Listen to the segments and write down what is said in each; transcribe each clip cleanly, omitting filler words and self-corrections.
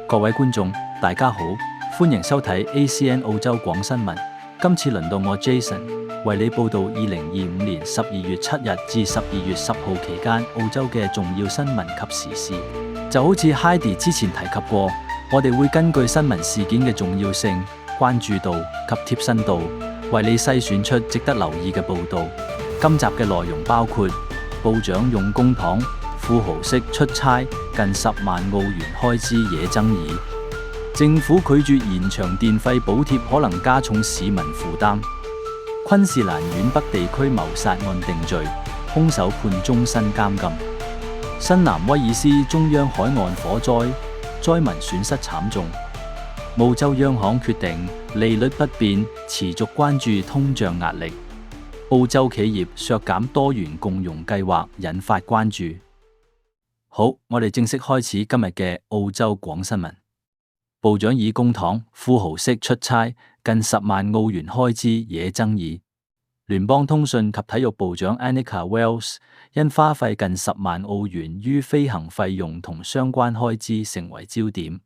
各位觀眾，大家好，歡迎收睇 ACN 澳洲廣新聞。今次輪到我 Jason 為你報道2025年12月7日至12月10號期間澳洲嘅重要新聞及時事。就好似 Heidi 之前提及過，我哋會根據新聞事件嘅重要性、關注度及貼身度，為你篩選出值得留意嘅報導。今集嘅內容包括部長用公帑，富豪式出差近10萬澳元開支惹爭議，政府拒絕延長電費補貼可能加重市民負擔，昆士蘭縣北地區謀殺案定罪，兇手判終身監禁，新南威爾斯中央海岸火災，災民損失慘重，澳洲央行決定利率不變，持續關注通脹壓力，澳洲企業削減多元共融計劃引發關注。好，我哋正式開始今日嘅澳洲廣新聞。部長以公帑富豪式出差近10萬澳元開支惹爭議。聯邦通訊及體育部長 Anika Wells 因花費近10萬澳元於飛行費用同相關開支成為焦點。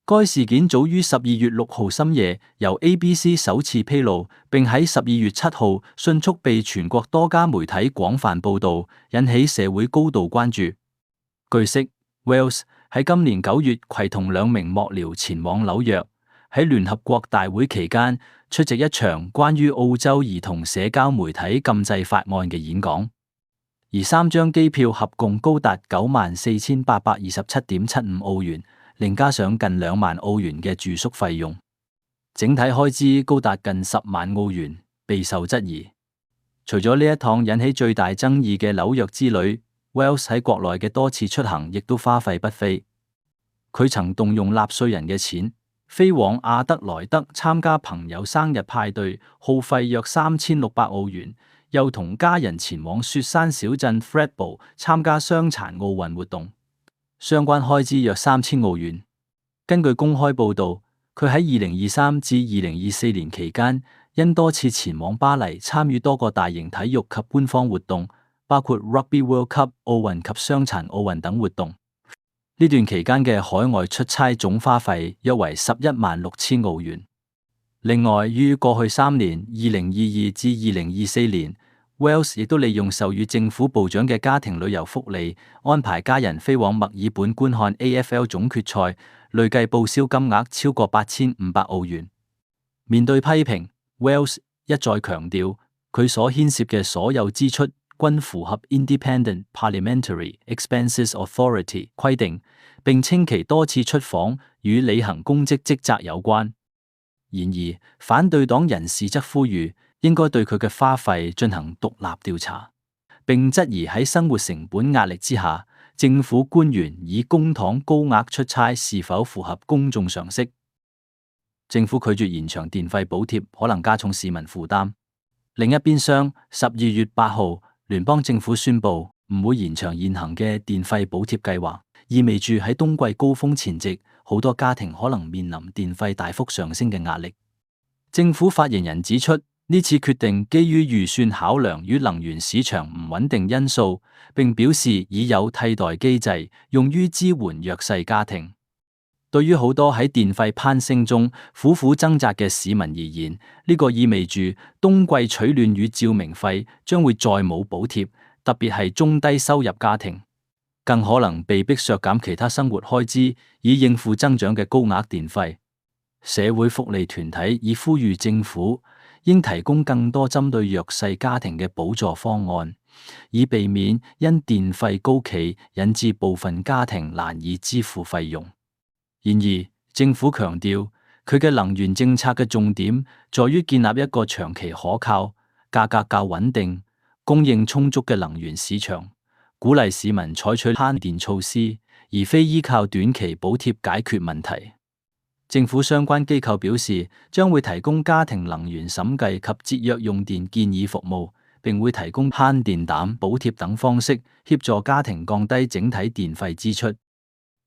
該事件早於12月6號深夜由 ABC 首次披露，並喺12月7號迅速被全國多家媒體廣泛報導，引起社會高度關注。據悉 ，Wells 喺今年9月攜同2名幕僚前往紐約，喺聯合國大會期間出席一場關於澳洲兒童社交媒體禁制法案嘅演講，而3張機票合共高達94,827.75澳元，另加上近2萬澳元嘅住宿費用，整體開支高達近10萬澳元，備受質疑。除咗呢一趟引起最大爭議嘅紐約之旅，Wells 喺國內嘅多次出行亦都花費不菲。佢曾動用納稅人嘅錢，飛往阿德萊德參加朋友生日派對，耗費約3600澳元，又同家人前往雪山小鎮 Thredbo 參加傷殘奧運活動，相關開支約3000澳元。根據公開報導，佢喺2023至2024年期間，因多次前往巴黎參與多個大型體育及官方活動，包括 Rugby World Cup 奧運及傷殘奧運等活動。呢段期間嘅海外出差總花費約為116000澳元。另外，於過去3年2022至2024年 Wells 亦都利用授予政府部長嘅家庭旅遊福利，安排家人飛往墨爾本觀看 AFL 總決賽，累計報銷金額超過8500澳元。面對批評， Wells 一再強調佢所牽涉嘅所有支出均符合 Independent Parliamentary Expenses Authority 規定，並稱其多次出訪與履行公職職責有關。然而，反對黨人士則呼籲應該對佢嘅花費進行獨立調查，並質疑喺生活成本壓力之下，政府官員以公帑高額出差是否符合公眾常識。政府拒絕延長電費補貼可能加重市民負擔。另一邊廂，12月8號，聯邦政府宣布唔會延長現行嘅電費補貼計劃，意味住喺冬季高峰前夕，好多家庭可能面臨電費大幅上升嘅壓力。政府發言人指出，呢次決定基於預算考量與能源市場唔穩定因素，並表示已有替代機制用於支援弱勢家庭。對於好多喺電費攀升中苦苦掙扎嘅市民而言，呢個意味住冬季取暖與照明費將會再冇補貼，特別係中低收入家庭，更可能被迫削減其他生活開支，以應付增長嘅高額電費。社會福利團體已呼籲政府應提供更多針對弱勢家庭嘅補助方案，以避免因電費高企引致部分家庭難以支付費用。然而，政府強調佢嘅能源政策嘅重點在於建立一個長期可靠、價格較穩定、供應充足嘅能源市場，鼓勵市民採取慳電措施，而非依靠短期補貼解決問題。政府相關機構表示，將會提供家庭能源審計及節約用電建議服務，並會提供慳電膽補貼等方式協助家庭降低整體電費支出。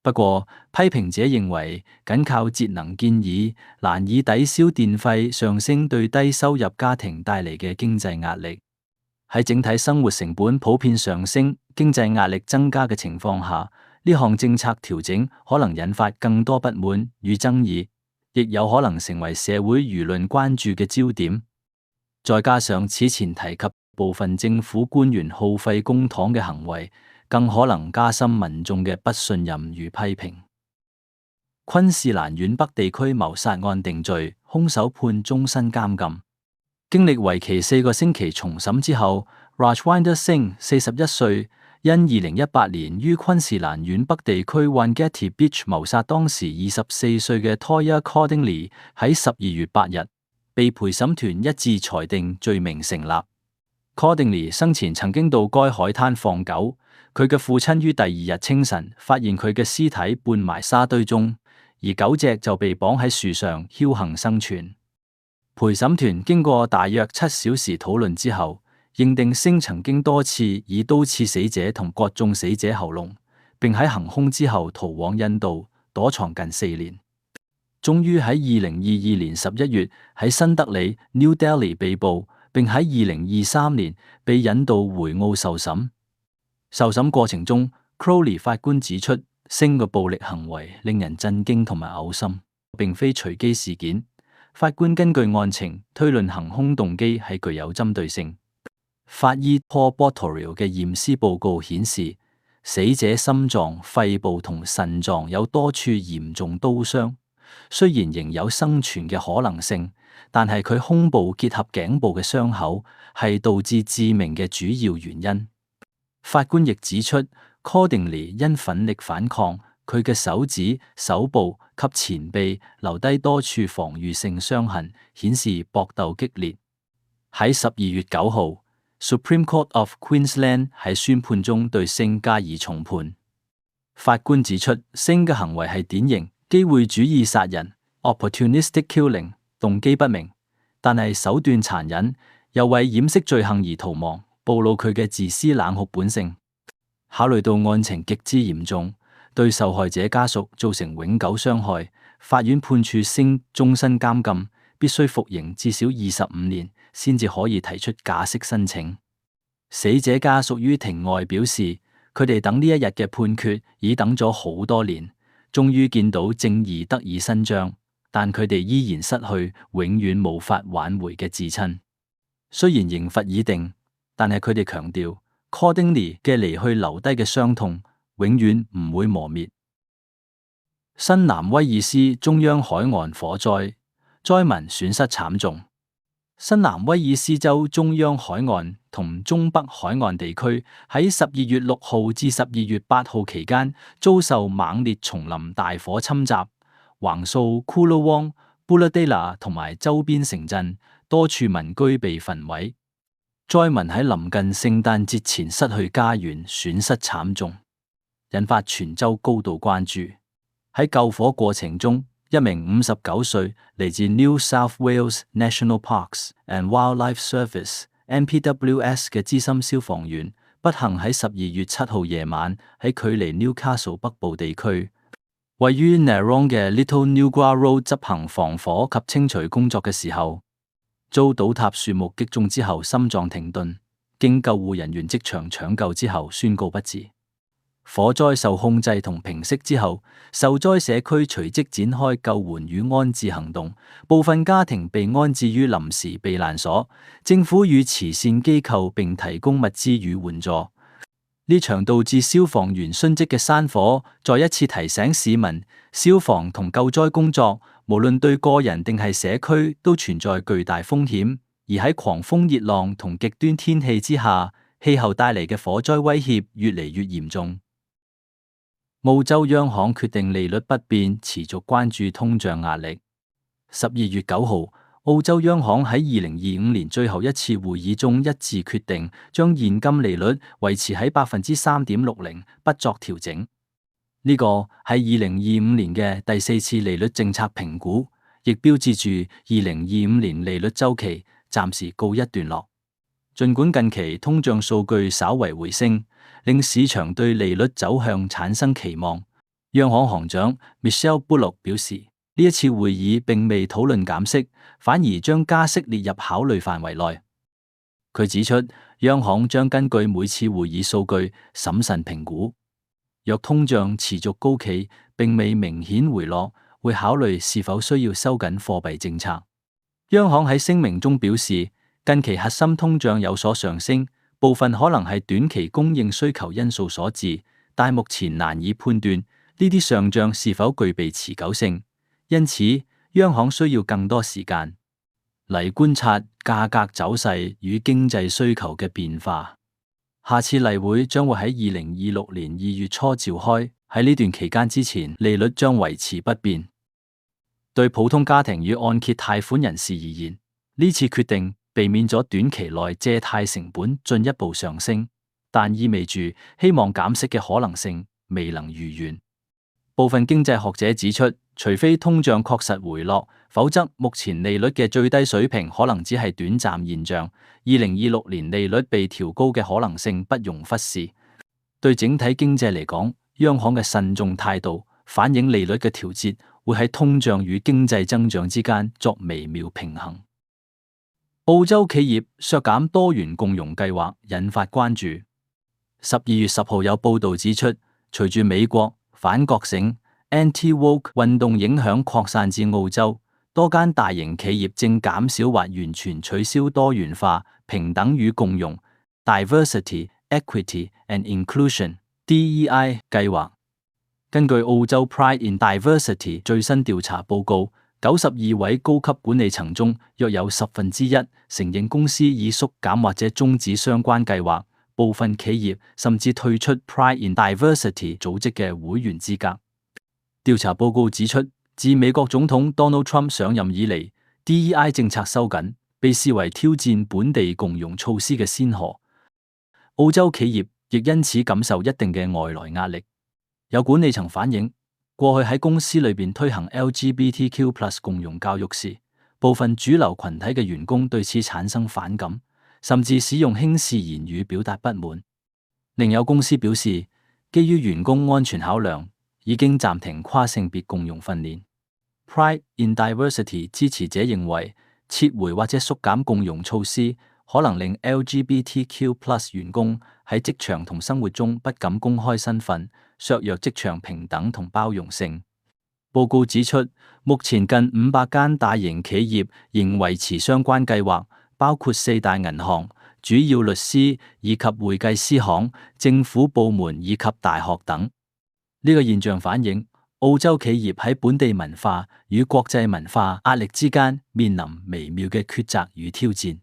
不過，批評者認為，僅靠節能建議難以抵消電費上升對低收入家庭帶嚟嘅經濟壓力。喺整體生活成本普遍上升、經濟壓力增加嘅情況下，呢項政策調整可能引發更多不滿與爭議，亦有可能成為社會輿論關注嘅焦點。再加上此前提及部分政府官員耗費公帑嘅行為，更可能加深民眾嘅不信任與批評。昆士蘭縣北地區謀殺案定罪，兇手判終身監禁。經歷為期4個星期重審之後， Rajwinder Singh 41歲，因2018年於昆士蘭縣北地區 Wangetti Beach 謀殺當時24歲嘅 Toya Cordingley， 喺12月8日被陪審團一致裁定罪名成立。Cordingley 生前曾經到該海灘放狗，佢嘅父親於第2日清晨發現佢嘅屍體半埋沙堆中，而狗隻就被綁喺樹上僥倖生存。陪審團經過大約7小時討論之後，認定星曾經多次以刀刺死者同割中死者喉嚨，並喺行兇之後逃往印度躲藏近4年，終於喺2022年11月喺新德里 New Delhi 被捕，並喺2023年被引渡回澳受審。受審過程中 Crowley 法官指出，星嘅暴力行為令人震驚同埋嘔心，並非隨機事件。法官根據案情推論行兇動機係具有針對性。法醫 Paul Bottorill 嘅驗屍報告顯示，死者心臟、肺部同腎臟有多處嚴重刀傷，雖然仍有生存嘅可能性，但係佢胸部結合頸部嘅傷口係導致致命嘅主要原因。法官亦指出， Cordingley 因奮力反抗，佢嘅手指、手部及前臂留低多處防禦性傷痕，顯示搏鬥激烈。喺12月9號 Supreme Court of Queensland 喺宣判中對星加以重判。法官指出，星嘅行為係典型機會主義殺人 （opportunistic killing）， 動機不明，但係手段殘忍，又為掩飾罪行而逃亡，暴露佢嘅自私冷酷本性。考慮到案情極之嚴重，對受害者家屬造成永久傷害，法院判處星終身監禁，必須服刑至少25年，先至可以提出假釋申請。死者家屬於庭外表示，佢哋等呢一日嘅判決已等咗好多年，終於見到正義得以伸張，但佢哋依然失去永遠無法挽回嘅至親。雖然刑罰已定，但係佢哋強調 Cordingley 嘅離去留低嘅傷痛永遠唔會磨滅。新南威爾斯中央海岸火災，災民損失慘重。新南威爾斯州中央海岸同中北海岸地區喺12月6號至12月8號期間遭受猛烈叢林大火侵襲，橫掃 Coolawong、Booladella 同埋周邊城鎮，多處民居被焚毀。災民喺臨近聖誕節前失去家園，損失慘重，引發全州高度關注。喺救火過程中，一名59歲嚟自 New South Wales National Parks and Wildlife Service（NPWS） 嘅資深消防員，不幸喺12月7號夜晚喺距離 Newcastle 北部地區位於 Narong 嘅 Little Newgra Road 執行防火及清除工作嘅時候，遭倒塌樹木擊中之後心臟停頓，經救護人員即場搶救之後宣告不治。火災受控制同平息之後，受災社區隨即展開救援與安置行動，部分家庭被安置於臨時避難所，政府與慈善機構並提供物資與援助。呢場導致消防員殉職嘅山火，再一次提醒市民，消防同救災工作無論對個人定係社區都存在巨大風險，而喺狂風熱浪同極端天氣之下，氣候帶嚟嘅火災威脅越嚟越嚴重。澳洲央行決定利率不變，持續關注通脹壓力。12月9號，澳洲央行喺2025年最後一次會議中一致決定，將現金利率維持喺 3.60%， 不作調整。呢個係2025年嘅第4次利率政策評估，亦標誌住2025年利率週期暫時告一段落。儘管近期通脹數據稍為回升，令市場對利率走向產生期望，央行行長 Michelle Bullock 表示，呢一次會議並未討論減息，反而將加息列入考慮範圍內。佢指出，央行將根據每次會議數據審慎評估。若通脹持續高企並未明顯回落，會考慮是否需要收緊貨幣政策。央行喺聲明中表示，近期核心通脹有所上升，部分可能係短期供應需求因素所致，但目前難以判斷呢啲上漲是否具備持久性，因此央行需要更多時間嚟觀察價格走勢與經濟需求嘅變化。下次例會將會喺2026年2月初召開，喺呢段期間之前，利率將維持不變。對普通家庭與按揭貸款人士而言，呢次決定避免咗短期內借貸成本進一步上升，但意味住希望減息嘅可能性未能如願。部分經濟學者指出，除非通脹確實回落，否則目前利率嘅最低水平可能只係短暫現象。2026年利率被調高嘅可能性不容忽視。對整體經濟嚟講，央行嘅慎重態度反映利率嘅調節會喺通脹與經濟增長之間作微妙平衡。澳洲企業削減多元共融計劃引發關注。12月10號有報道指出，隨住美國反覺醒 Anti-Woke 運動影響擴散至澳洲，多間大型企業正減少或完全取消多元化、平等與共融 Diversity, Equity and Inclusion DEI 計劃。根據澳洲 Pride in Diversity 最新調查報告，92位高級管理層中，約有1/10承認公司已縮減或者終止相關計劃，部分企業甚至退出 Pride in Diversity 組織嘅會員資格。調查報告指出，自美國總統 Donald Trump 上任以嚟 ，DEI 政策收緊，被視為挑戰本地共融措施嘅先河。澳洲企業亦因此感受一定嘅外來壓力。有管理層反映，過去喺公司裏邊推行 LGBTQ+ 共融教育時，部分主流群體嘅員工對此產生反感，甚至使用輕視言語表達不滿。另有公司表示，基於員工安全考量，已經暫停跨性別共融訓練。Pride in Diversity 支持者認為，撤回或者縮減共融措施，可能令 LGBTQ+ 員工喺職場同生活中不敢公開身份，削弱職場平等同包容性。報告指出，目前近500間大型企業仍維持相關計劃，包括4大銀行、主要律師以及會計師行、政府部門以及大學等。呢個現象反映澳洲企業喺本地文化與國際文化壓力之間面臨微妙嘅抉擇與挑戰。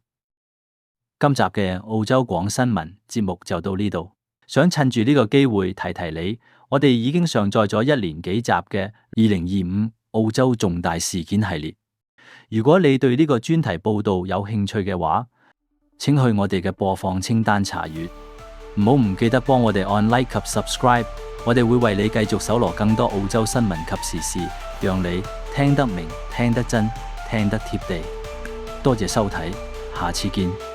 今集嘅澳洲廣新聞節目就到呢度，想趁住呢個機會提提你，我哋已經上載咗1連幾集嘅2025澳洲重大事件系列。如果你對呢個專題報道有興趣嘅話，請去我哋嘅播放清單查閱，唔記得幫我哋按 like 及 subscribe。我哋會為你繼續搜羅更多澳洲新聞及時事，讓你聽得明、聽得真、聽得貼地。多謝收睇，下次見。